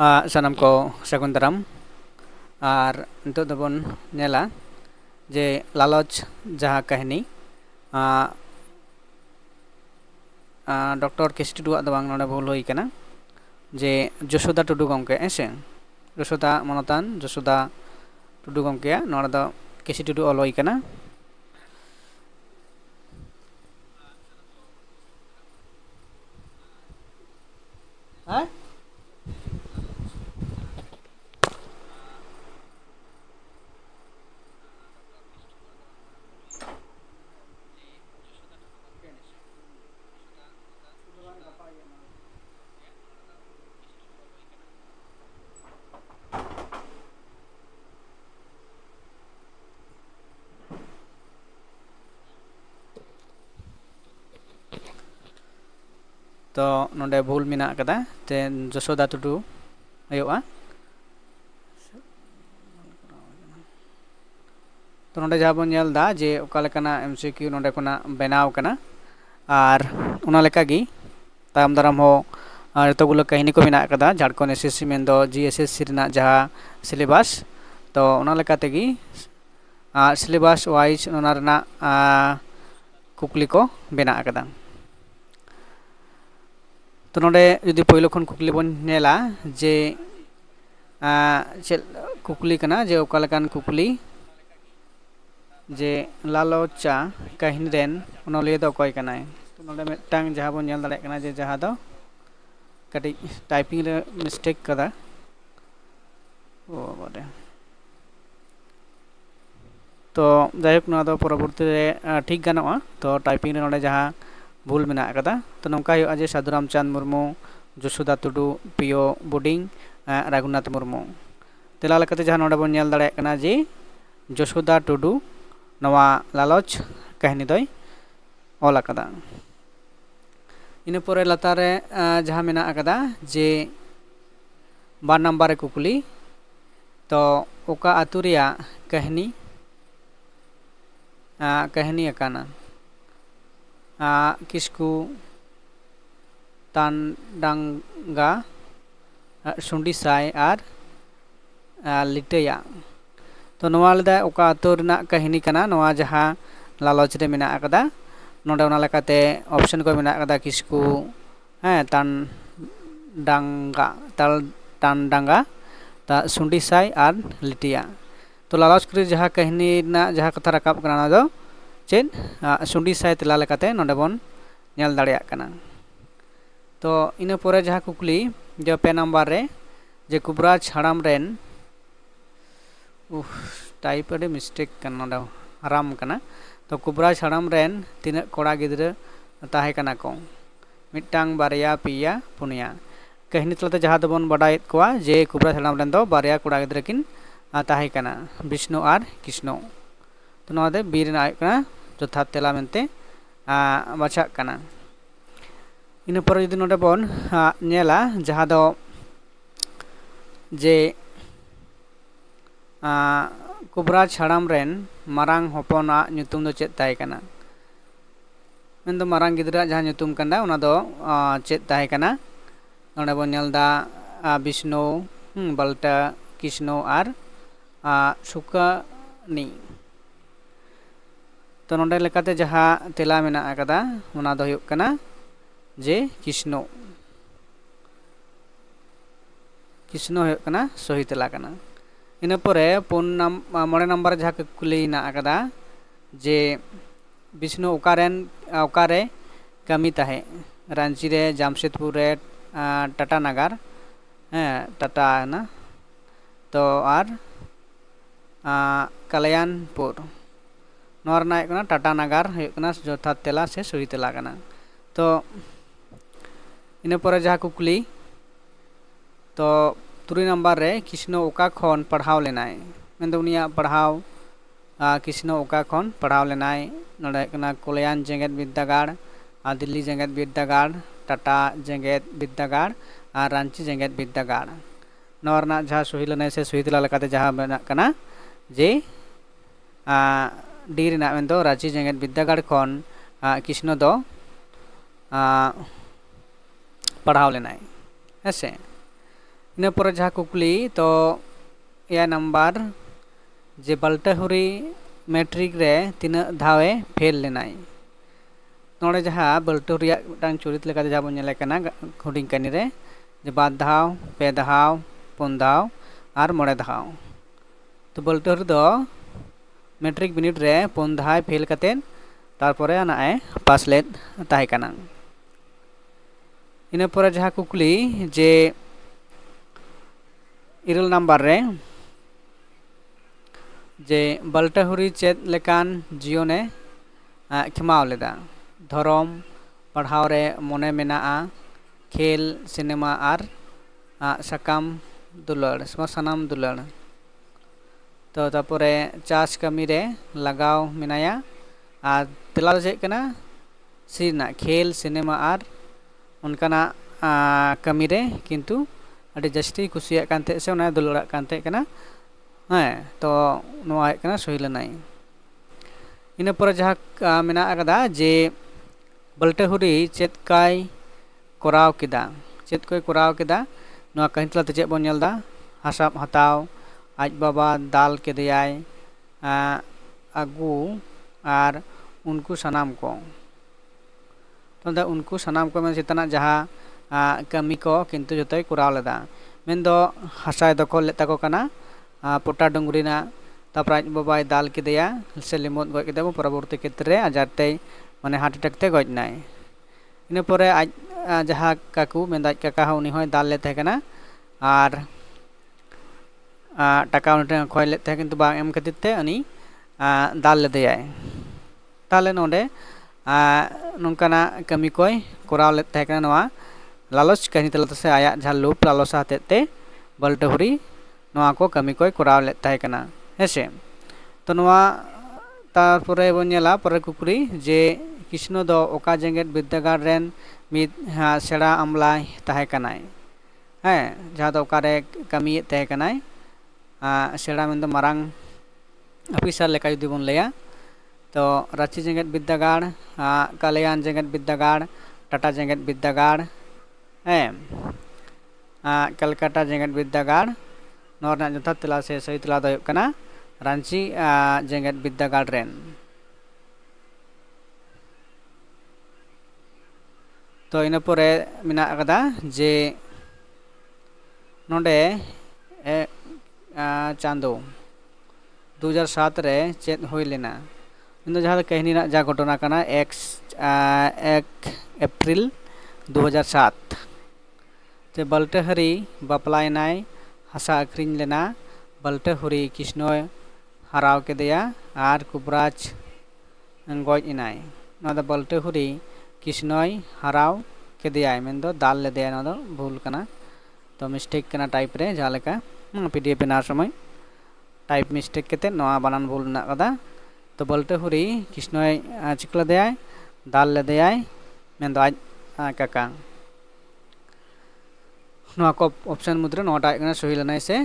ᱥᱟᱱᱟᱢ ᱠᱚ ᱥᱟᱹᱜᱩᱱ ᱫᱟᱨᱟᱢ ᱟᱨ ᱱᱤᱛᱚᱜ ᱫᱚᱵᱚᱱ ᱧᱮᱞᱟ ᱡᱮ ᱞᱟᱞᱚᱪ ᱡᱟᱦᱟᱸ ᱠᱟᱹᱦᱱᱤ ᱰᱚᱠᱴᱚᱨ ᱠᱮᱥᱤ ᱴᱩᱰᱩᱣᱟᱜ ᱫᱚ ᱵᱟᱝ, ᱱᱚᱰᱮ ᱵᱷᱩᱞ ᱦᱩᱭ ᱟᱠᱟᱱᱟ ᱡᱮ ᱡᱚᱥᱳᱫᱟ ᱴᱩᱰᱩ ᱜᱚᱢᱠᱮ ᱦᱮᱸᱥᱮ, ᱡᱚᱥᱳᱫᱟ ᱢᱚᱱᱚᱛᱟᱱ ᱡᱚᱥᱳᱫᱟ ᱴᱩᱰᱩ ᱜᱚᱢᱠᱮᱭᱟᱜ, ᱱᱚᱰᱮ ᱫᱚ ᱠᱮᱥᱤ ᱴᱩᱰᱩ ᱚᱞ ᱦᱩᱭ ᱟᱠᱟᱱᱟ। ᱦᱮᱸ ᱛᱚ ᱱᱚᱰᱮ ᱵᱷᱩᱞ ᱢᱮᱱᱟᱜ ᱟᱠᱟᱫᱟ ᱡᱮ ᱡᱚᱥᱳᱫᱟ ᱴᱩᱰᱩ ᱦᱩᱭᱩᱜᱼᱟ। ᱛᱚ ᱱᱚᱰᱮ ᱡᱟᱦᱟᱸ ᱵᱚᱱ ᱧᱮᱞ ᱮᱫᱟ ᱡᱮ ᱚᱠᱟ ᱞᱮᱠᱟᱱᱟᱜ MCQ ᱱᱚᱰᱮ ᱠᱷᱚᱱᱟᱜ ᱵᱮᱱᱟᱣ ᱟᱠᱟᱱᱟ, ᱟᱨ ᱚᱱᱟ ᱞᱮᱠᱟᱜᱮ ᱛᱟᱭᱚᱢ ᱫᱟᱨᱟᱢ ᱦᱚᱸ ᱡᱚᱛᱚᱜᱩলো ᱠᱟᱹᱦᱱᱤ ᱠᱚ ᱢᱮᱱᱟᱜ ᱟᱠᱟᱫᱟ ᱡᱷᱟᱲᱠᱷᱚᱸᱰ SSC ᱢᱮᱱᱫᱚ GSSC ᱨᱮᱱᱟᱜ ᱡᱟᱦᱟᱸ ᱥᱤᱞᱮᱵᱟᱥ, ᱛᱚ ᱚᱱᱟ ᱞᱮᱠᱟ ᱛᱮᱜᱮ ᱥᱤᱞᱮᱵᱟᱥ ᱳᱣᱟᱭᱤᱡ ᱚᱱᱟ ᱨᱮᱱᱟᱜ ᱠᱩᱠᱞᱤ ko ᱵᱮᱱᱟᱜ ᱟᱠᱟᱫᱟ। ᱛᱚ ᱱᱚᱰᱮ ᱡᱩᱫᱤ ᱯᱳᱭᱞᱳ ᱠᱷᱚᱱ ᱠᱩᱠᱞᱤ ᱵᱚᱱ ᱧᱮᱞᱟ ᱡᱮ ᱪᱮᱫ ᱠᱩᱠᱞᱤ ᱠᱟᱱᱟ, ᱡᱮ ᱚᱠᱟ ᱞᱮᱠᱟᱱ ᱠᱩᱠᱞᱤ ᱡᱮ ᱞᱟᱞᱚᱪᱟ ᱠᱟᱹᱦᱱᱤ ᱨᱮᱱ ᱚᱱᱚᱞᱤᱭᱟᱹ ᱫᱚ ᱚᱠᱚᱭ ᱠᱟᱱᱟᱭ। ᱛᱚ ᱱᱚᱰᱮ ᱢᱤᱫᱴᱟᱝ ᱡᱟᱦᱟᱸ ᱵᱚᱱ ᱧᱮᱞ ᱫᱟᱲᱮᱭᱟᱜ ᱠᱟᱱᱟ ᱡᱮ ᱡᱟᱦᱟᱸ ᱫᱚ ᱠᱟᱹᱴᱤᱡ ᱴᱟᱭᱯᱤᱝ ᱨᱮ ᱢᱤᱥᱴᱮᱠ ᱠᱟᱫᱟ। ᱛᱚ ᱡᱟᱭᱦᱳᱠ ᱱᱚᱣᱟ ᱫᱚ ᱯᱚᱨᱚᱵᱚᱨᱛᱤ ᱨᱮ ᱴᱷᱤᱠ ᱜᱟᱱᱚᱜᱼᱟ। ᱛᱚ ᱴᱟᱭᱯᱤᱝ ᱨᱮ ᱱᱚᱰᱮ ᱡᱟᱦᱟᱸ ᱵᱷᱩᱞ ᱢᱮᱱᱟᱜ ᱟᱠᱟᱫᱟ, ᱛᱚ ᱱᱚᱝᱠᱟ ᱦᱩᱭᱩᱜᱼᱟ ᱡᱮ ᱥᱟᱹᱫᱷᱩ ᱨᱟᱢᱪᱟᱸᱫᱽ ᱢᱩᱨᱢᱩ, ᱡᱚᱥᱳᱫᱟ ᱴᱩᱰᱩ, ᱯᱤᱭᱳ ᱵᱳᱰᱤᱝ, ᱨᱟᱜᱷᱩᱱᱟᱛᱷ ᱢᱩᱨᱢᱩ। ᱛᱮᱞᱟ ᱞᱮᱠᱟᱛᱮ ᱡᱟᱦᱟᱸ ᱱᱚᱰᱮ ᱵᱚᱱ ᱧᱮᱞ ᱫᱟᱲᱮᱭᱟᱜ ᱠᱟᱱᱟ ᱡᱮ ᱡᱚᱥᱳᱫᱟ ᱴᱩᱰᱩ ᱱᱚᱣᱟ ᱞᱟᱞᱚᱪ ᱠᱟᱹᱦᱱᱤ ᱫᱚᱭ ᱚᱞ ᱟᱠᱟᱫᱟ। ᱤᱱᱟᱹ ᱯᱚᱨᱮ ᱞᱟᱛᱟᱨ ᱨᱮ ᱡᱟᱦᱟᱸ ᱢᱮᱱᱟᱜ ᱟᱠᱟᱫᱟ ᱡᱮ 2 ᱱᱟᱢᱵᱟᱨ ᱨᱮ ᱠᱩᱠᱞᱤ, ᱛᱚ ᱚᱠᱟ ᱟᱹᱛᱩ ᱨᱮᱭᱟᱜ ᱠᱟᱹᱦᱱᱤ ᱠᱟᱹᱦᱱᱤ ᱟᱠᱟᱱᱟ। ᱠᱤᱥᱠᱩ, ᱛᱟᱱᱰᱟᱝᱜᱟ, ᱥᱩᱸᱰᱤ ᱥᱟᱭ ᱟᱨ ᱞᱤᱴᱟᱹᱭᱟ। ᱛᱚ ᱱᱚᱣᱟ ᱞᱮᱫᱟᱭ ᱚᱠᱟ ᱟᱹᱛᱩ ᱨᱮᱱᱟᱜ ᱠᱟᱹᱦᱱᱤ ᱠᱟᱱᱟ ᱱᱚᱣᱟ ᱡᱟᱦᱟᱸ ᱞᱟᱞᱚᱪ ᱨᱮ ᱢᱮᱱᱟᱜ ᱟᱠᱟᱫᱟ। ᱱᱚᱰᱮ ᱚᱱᱟ ᱞᱮᱠᱟᱛᱮ ᱚᱯᱥᱮᱱ ᱠᱚ ᱢᱮᱱᱟᱜ ᱟᱠᱟᱫᱟ ᱠᱤᱥᱠᱩ, ᱴᱟᱱᱰᱟᱝᱜᱟ, ᱥᱩᱸᱰᱤ ᱥᱟᱭ ᱟᱨ ᱞᱤᱴᱤᱭᱟ। ᱛᱚ ᱞᱟᱞᱚᱪ ᱠᱨᱤ ᱡᱟᱦᱟᱸ ᱠᱟᱹᱦᱱᱤ ᱨᱮᱱᱟᱜ ᱡᱟᱦᱟᱸ ᱠᱟᱛᱷᱟ ᱨᱟᱠᱟᱵ ᱠᱟᱱᱟ ᱚᱱᱟ ᱫᱚ ᱪᱮᱫ ᱥᱩᱸᱰᱤ ᱥᱟᱭ ᱛᱮᱞᱟ ᱞᱮᱠᱟᱛᱮ ᱱᱚᱰᱮ ᱵᱚᱱ ᱧᱮᱞ ᱫᱟᱲᱮᱭᱟᱜ ᱠᱟᱱᱟ। ᱛᱚ ᱤᱱᱟᱹ ᱯᱚᱨᱮ ᱡᱟᱦᱟᱸ ᱠᱩᱠᱞᱤ ᱡᱮ 2 ᱱᱟᱢᱵᱟᱨ ᱨᱮ ᱡᱮ ᱠᱩᱵᱨᱟᱡᱽ ᱦᱟᱲᱟᱢ ᱨᱮᱱ ᱴᱟᱭᱤᱯ ᱟᱹᱰᱤ ᱢᱤᱥᱴᱮᱠ ᱠᱟᱱᱟ, ᱱᱚᱰᱮ ᱦᱟᱨᱟᱢ ᱠᱟᱱᱟ। ᱛᱚ ᱠᱩᱵᱨᱟᱡᱽ ᱦᱟᱲᱟᱢ ᱨᱮᱱ ᱛᱤᱱᱟᱹᱜ ᱠᱚᱲᱟ ᱜᱤᱫᱽᱨᱟᱹ ᱛᱟᱦᱮᱸ ᱠᱟᱱᱟ ᱠᱚ? 1, 2, 3, 4। ᱠᱟᱹᱦᱱᱤ ᱛᱟᱞᱟᱛᱮ ᱡᱟᱦᱟᱸ ᱫᱚᱵᱚᱱ ᱵᱟᱰᱟᱭᱮᱫ ᱠᱚᱣᱟ ᱡᱮ ᱠᱩᱵᱨᱟᱡᱽ ᱦᱟᱲᱟᱢ ᱨᱮᱱ ᱫᱚ 2 ᱠᱚᱲᱟ ᱜᱤᱫᱽᱨᱟᱹ ᱠᱤᱱ ᱛᱟᱦᱮᱸ ᱠᱟᱱᱟ, ᱵᱤᱥᱱᱩ ᱟᱨ ᱠᱨᱤᱥᱱᱚ। ᱛᱚ ᱱᱚᱣᱟ ᱫᱚ ᱵᱤ ᱨᱮᱱᱟᱜ ᱦᱩᱭᱩᱜ ᱠᱟᱱᱟ ᱡᱚᱛᱷᱟᱛ ᱛᱮᱞᱟ ᱢᱮᱱᱛᱮ ᱵᱟᱪᱷᱟᱜ ᱠᱟᱱᱟ। ᱤᱱᱟᱹ ᱯᱚᱨᱮ ᱡᱩᱫᱤ ᱱᱚᱰᱮ ᱵᱚᱱ ᱧᱮᱞᱟ ᱡᱟᱦᱟᱸ ᱫᱚ ᱡᱮ ᱠᱩᱵᱨᱟᱡᱽ ᱦᱟᱲᱟᱢ ᱨᱮᱱ ᱢᱟᱨᱟᱝ ᱦᱚᱯᱚᱱᱟᱜ ᱧᱩᱛᱩᱢ ᱫᱚ ᱪᱮᱫ ᱛᱟᱦᱮᱸ ᱠᱟᱱᱟ? ᱢᱮᱱᱫᱚ ᱢᱟᱨᱟᱝ ᱜᱤᱫᱽᱨᱟᱹᱣᱟᱜ ᱡᱟᱦᱟᱸ ᱧᱩᱛᱩᱢ ᱠᱟᱱᱟ ᱚᱱᱟ ᱫᱚ ᱪᱮᱫ ᱛᱟᱦᱮᱸ ᱠᱟᱱᱟ? ᱱᱚᱰᱮ ᱵᱚᱱ ᱧᱮᱞ ᱮᱫᱟ ᱵᱤᱥᱱᱩ, ᱵᱟᱞᱴᱟ, ᱠᱨᱤᱥᱱᱚ ᱟᱨ ᱥᱩᱠᱟᱱᱤ। ᱛᱚ ᱱᱚᱰᱮ ᱞᱮᱠᱟᱛᱮ ᱡᱟᱦᱟᱸ ᱛᱮᱞᱟ ᱢᱮᱱᱟᱜ ᱟᱠᱟᱫᱟ ᱚᱱᱟ ᱫᱚ ᱦᱩᱭᱩᱜ ᱠᱟᱱᱟ ᱡᱮ ᱠᱨᱤᱥᱱᱚ। ᱠᱨᱤᱥᱱᱚ ᱦᱩᱭᱩᱜ ᱠᱟᱱᱟ ᱥᱚᱦᱤ ᱛᱮᱞᱟ ᱠᱟᱱᱟ। ᱤᱱᱟᱹ ᱯᱚᱨᱮ 5 ᱱᱟᱢᱵᱟᱨ ᱡᱟᱦᱟᱸ ᱠᱩᱠᱞᱤ ᱦᱮᱱᱟᱜ ᱟᱠᱟᱫᱟ ᱡᱮ ᱵᱤᱥᱱᱩ ᱚᱠᱟᱨᱮ ᱠᱟᱹᱢᱤ ᱛᱟᱦᱮᱸ? ᱨᱟᱸᱪᱤ ᱨᱮ, ᱡᱟᱢᱥᱮᱫᱽᱯᱩᱨ ᱨᱮ, ᱴᱟᱴᱟ ᱱᱟᱜᱟᱨ, ᱴᱟᱴᱟ ᱦᱮᱱᱟ, ᱛᱚ ᱟᱨ ᱠᱟᱞᱭᱟᱱᱯᱩᱨ। ᱱᱚᱣᱟ ᱨᱮᱱᱟᱜ ᱦᱩᱭᱩᱜ ᱠᱟᱱᱟ ᱴᱟᱴᱟ ᱱᱟᱜᱟᱨ ᱦᱩᱭᱩᱜ ᱠᱟᱱᱟ ᱡᱚᱛᱷᱟᱛ ᱛᱮᱞᱟ ᱥᱮ ᱥᱚᱦᱤ ᱛᱮᱞᱟ ᱠᱟᱱᱟ। ᱛᱚ ᱤᱱᱟᱹ ᱯᱚᱨᱮ ᱡᱟᱦᱟᱸ ᱠᱩᱠᱞᱤ, ᱛᱚ 3 ᱱᱟᱢᱵᱟᱨ ᱨᱮ ᱠᱨᱤᱥᱱᱚ ᱚᱠᱟ ᱠᱷᱚᱱ ᱯᱟᱲᱦᱟᱣ ᱞᱮᱱᱟᱭ? ᱢᱮᱱᱫᱚ ᱩᱱᱤᱭᱟᱜ ᱯᱟᱲᱦᱟᱣ ᱠᱨᱤᱥᱱᱚ ᱚᱠᱟ ᱠᱷᱚᱱ ᱯᱟᱲᱦᱟᱣ ᱞᱮᱱᱟᱭ? ᱱᱚᱰᱮ ᱦᱩᱭᱩᱜ ᱠᱟᱱᱟ ᱠᱚᱞᱭᱟᱱ ᱡᱮᱜᱮᱛ ᱵᱤᱨᱫᱟᱹᱜᱟᱲ, ᱫᱤᱞᱞᱤ ᱡᱮᱜᱮᱛ ᱵᱤᱨᱫᱟᱹᱜᱟᱲ, ᱴᱟᱴᱟ ᱡᱮᱜᱮᱛ ᱵᱤᱨᱫᱟᱹᱜᱟᱲ ᱟᱨ ᱨᱟᱸᱪᱤ ᱡᱮᱜᱮᱛ ᱵᱤᱨᱫᱟᱹᱜᱟᱲ। ᱱᱚᱣᱟ ᱨᱮᱱᱟᱜ ᱡᱟᱦᱟᱸ ᱥᱚᱦᱤ ᱞᱟᱹᱱᱟᱹᱭ ᱥᱮ ᱥᱚᱦᱤ ᱛᱮᱞᱟ ᱞᱮᱠᱟᱛᱮ ᱡᱟᱦᱟᱸ ᱢᱮᱱᱟᱜ ᱠᱟᱱᱟ ᱡᱮ ᱰᱤ ᱨᱮᱱᱟᱜ ᱢᱮᱱᱫᱚ ᱨᱟᱸᱪᱤ ᱡᱮᱜᱮᱛ ᱵᱤᱨᱫᱟᱹᱜᱟᱲ ᱠᱷᱚᱱ ᱠᱨᱤᱥᱱᱚ ᱫᱚ ᱯᱟᱲᱦᱟᱣ ᱞᱮᱱᱟᱭ ᱦᱮᱸᱥᱮ। ᱤᱱᱟᱹ ᱯᱚᱨᱮ ᱡᱟᱦᱟᱸ ᱠᱩᱠᱞᱤ ᱛᱚ 7 नंबर जे बाल्टाहुरी मैट्रिक रे तीना धावे फेल लेनाय नोड़े जहाँ बाल्टाहुरी मिदटांग चरित लेकाते जहाँ बन नेले कना हुडिंग कानी रे जे 2 धाव 2 धाव 4 धाव आर 9 धाव तो बाल्टाहुरी दो मैट्रिक बिनिड रे 4 धाव फेल काते तारपरे नाए पास लेद ताहे कना इना परे जहाँ कुकली जे 7 नंबर रे जे बाल्टाहुरी चेद लेकान जीवने खेमाव लेदा धरम पढ़ाव रे मने मेनाआ खेल सिनेमा आर साकाम दुलड़ सानाम दुलड़ तो तारपरे चाष कमी रे लगाव मेनाया आर तेला दो चेद कना सीना खेल सिनेमा आर उनकाना कमी रे किंतु अड़ी जस्ती कुसिया कांते से उना दुलड़ा कांते कना हाँ तो नोआ कना सही लेनाय इना पर जहाँ मेना आकदा जे बाल्टाहुरी चेद काय कोराव केदा चेद कोय कोराव केदा नोआ कहिन तलाते चेद बोन नेलदा हासाब हताव आज बाबा दाल केदेयाय आगू आर उनको सनाम को तो उनको सनाम को में चेतना जहाँ कमी को किंतु जोतोय कोराव लेदा मेनदो हासाय दखल ले ताको कना पोटा डुंगरीना तापर आज बाबाय दाल केदेया से लिमोद गज केदे परवर्ती क्षेत्र आजारते माने हार्ट अटैक ते गजनाय इना परे आज जहाँ काकू मेंदा काका उनी होय दाल ले तहे कना आर टाका उनी खय ले तहे किंतु बांग एम खातिर ते उनी दाल लेदेयाय ताले नोंडे नोंकाना कमी कोय कोराव ले तहे कना नोआ लालच कहनी तलाते से आया जहाँ लूप लालसा हतेते बाल्टाहुरी नोआ को कमी कोय कोराव ले तहे कना हेसे तो नोआ तारपरे बन नेला परे कुकुरी जे कृष्ण दो ओका जेंगेट विद्यागार रेन मिद सेड़ा अमलाय तहे कनाय हैं जहाँ दो ओकारे कमी तहे कनाय सेड़ा मेन दो मारांग ऑफिसर लेका जुदी बन लेया तो रांची जेंगेट विद्यागार कालियान जेंगेट विद्यागार टाटा जेंगेट विद्यागार हैं कलकत्ता जेंगेट विद्यागार नोरना जथा तेला से सही तेला दो कना रांची जेंगेट विद्यागार रेन तो इन परे मेना आकदा जे नोंडे चांदो 2007 रे चेद होय लेना इन जहाँ कहनी ना जा घटना कना 1 अप्रैल 2007 ते बाल्टाहुरी बापलायनाय हासा आखरिन लेना बाल्टाहुरी कृष्णय हराव केदेया आर कुबराज गज इनाय ना दो बाल्टाहुरी कृष्णय हराव केदेया मेन दो दाल लेदेया ना दो भूल कना तो मिस्टेक कना टाइप रे जहाँ लेका पीडीएफ बनार समय टाइप मिस्टेक केते नोआ बानान भूल ना कदा तो बाल्टाहुरी कृष्णय चिक लेदेया दाल लेदेया मेन दो आज काका नोआ को ऑप्शन मुद्रे नोटा कना सही लेनाय से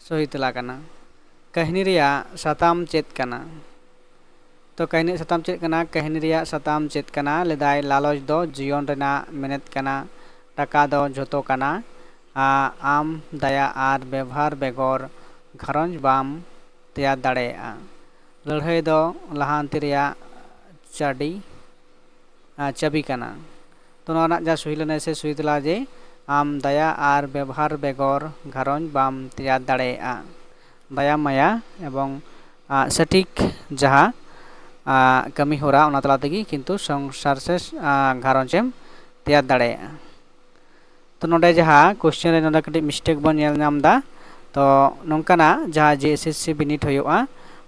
सही तेला कना कहनी रिया साताम चेत कना तो कहनी साताम चेत कना कहनी रिया साताम चेत कना लेदाय लालच दो जीवन रेना मेनेत कना टाका दो झोतो कना आम दया आर व्यवहार बेगोर घरंज बाम तैयार दाड़ेया लड़ाई दो लहांती रिया चाडी चाबी कना तो नोना जा सही लेनाय से सही तेला जे आम दया आर व्यवहार बेगोर घरंज बाम तैयार दाड़ेया दया माया एवं सटीक जहाँ कमी होरा उना तला तेगी किंतु संसार से घरंजेम तैयार दाड़ेया तो नोडे जहाँ क्वेश्चन रे नोडे कटी मिस्टेक बन नेल नामदा तो नोंकाना जहाँ जेएसएससी बिनिट होयोआ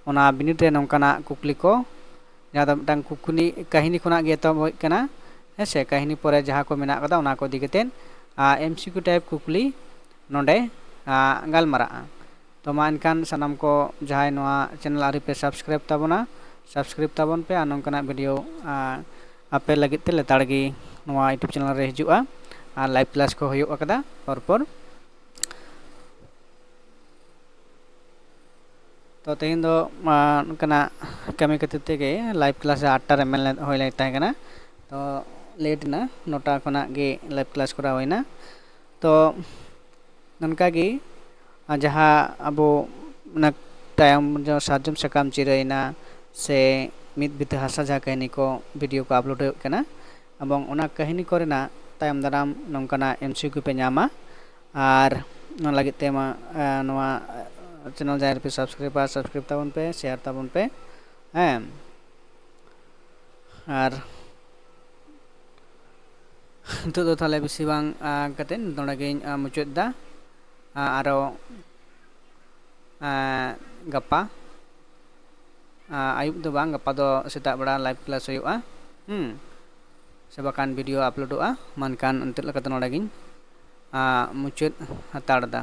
उना बिनिट रे नोंकाना कुकली को जहाँ दो मिदटांग कुकुनी काहिनी खुना गे तो होय कना हेसे काहिनी परे जहाँ को मेना कदा उना को इदि कतेन एमसीक्यू टाइप कुकली नोडे गालमारा तो मा इनकान सानाम को जहाँ नोआ चैनल आरी पे सब्सक्राइब ताबन पे नोंकाना वीडियो आपे लगित ते लेताड़गी नोआ यूट्यूब चैनल रे हिजुआ और लाइव क्लास को होयो अकदा परपर तो तेहिन दो नोंकाना कमी खातिर तेगे लाइव क्लास 8 रे मेल होय ले ताहे कना तो लेट ना 9टा खना गे लाइव क्लास करा होइना तो ᱱᱚᱝᱠᱟᱜᱮ ᱡᱟᱦᱟᱸ ᱟᱵᱚ ᱚᱱᱟ ᱛᱟᱭᱚᱢ ᱥᱟᱨᱡᱚᱢ ᱥᱟᱠᱟᱢ ᱪᱤᱨᱟᱹᱭᱮᱱᱟ ᱥᱮ ᱢᱤᱫ ᱵᱤᱛᱟᱹ ᱦᱟᱥᱟ ᱡᱟᱦᱟᱸ ᱠᱟᱹᱦᱱᱤ ᱠᱚ ᱵᱷᱤᱰᱤᱭᱳ ᱠᱚ ᱟᱯᱞᱳᱰ ᱦᱩᱭᱩᱜ ᱠᱟᱱᱟ এবং ᱚᱱᱟ ᱠᱟᱹᱦᱱᱤ ᱠᱚᱨᱮᱱᱟᱜ ᱛᱟᱭᱚᱢ ᱫᱟᱨᱟᱢ ᱱᱚᱝᱠᱟᱱᱟᱜ MCQ ᱯᱮ ᱧᱟᱢᱟ ᱟᱨ ᱚᱱᱟ ᱞᱟᱹᱜᱤᱫ ᱛᱮ ᱱᱚᱣᱟ ᱪᱮᱱᱮᱞ ᱡᱟᱦᱟᱸᱭ ᱯᱮ ᱥᱟᱵᱥᱠᱨᱟইब ᱛᱟᱵᱚᱱ ᱯᱮ, শেয়ার ᱛᱟᱵᱚᱱ ᱯᱮ ᱦᱮᱸ ᱟᱨ ᱱᱤᱛᱚᱜ ᱫᱚ ᱛᱟᱦᱞᱮ ᱵᱮᱥᱤ ᱵᱟᱝ ᱠᱟᱛᱮᱫ ᱱᱚᱰᱮ ᱜᱤᱧ ᱢᱩᱪᱟᱹᱫ ᱮᱫᱟ ᱟᱨᱚ ᱜᱟᱯᱟ ᱟᱭᱩᱵ ᱫᱚ ᱵᱟᱝ, ᱜᱟᱯᱟ ᱫᱚ ᱥᱮᱛᱟᱜ ᱵᱮᱲᱟ ᱞᱟᱭᱤᱵᱷ ᱠᱞᱟᱥ ᱦᱩᱭᱩᱜᱼᱟ ᱥᱮ ᱵᱟᱠᱷᱟᱱ ᱵᱷᱤᱰᱤᱭᱳ ᱟᱯᱞᱳᱰᱚᱜᱼᱟ᱾ ᱢᱮᱱᱠᱷᱟᱱ ᱱᱤᱛᱚᱜ ᱞᱮᱠᱟᱛᱮ ᱱᱚᱰᱮ ᱜᱤᱧ ᱢᱩᱪᱟᱹᱫ ᱦᱟᱛᱟᱲ ᱮᱫᱟ᱾